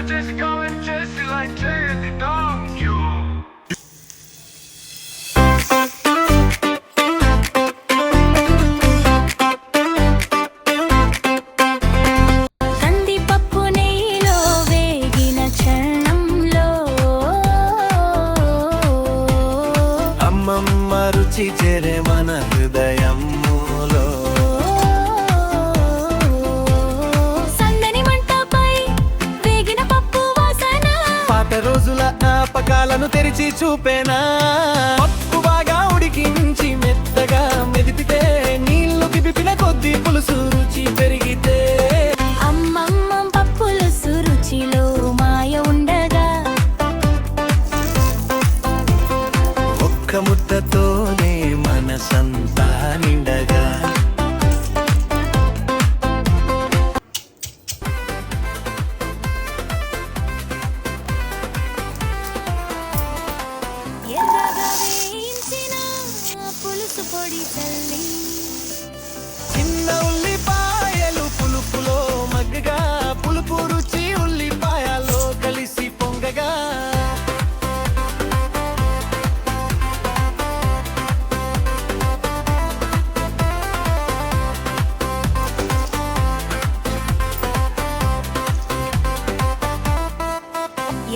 just going just like this, don't you? కందిపప్పు నెయ్యిలో వేగిన క్షణంలో అమ్మమ్మ రుచి చేరే మన హృదయములో సన్నని మంటపై వేగిన పప్పు వాసన పాత రోజుల జ్ఞాపకాలను తెరిచి చూపేనా పప్పు బాగా ఉడికించి మెత్తగా మెదిపితే నీళ్లు పిపిపిన కొద్ది పులుసు రుచి పెరిగితే అమ్మమ్మ పప్పులు సురుచిలో మాయ ఉండగా ఒక్క ముద్దతోనే మనసంతా నిండగా ఎర్రగా వేయించిన పులుసు పొడి తల్లి చిన్న ఉల్లిపాయలు పులుపులో మగ్గగా పులుపు రుచి ఉల్లిపాయలో కలిసి పొంగగా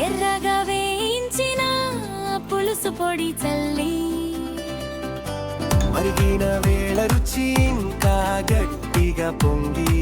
ఎర్రగా వేయించిన పులుసు పొడి చల్లి మరిగిన వేళ రుచి ఇంకా గట్టిగా పొంగి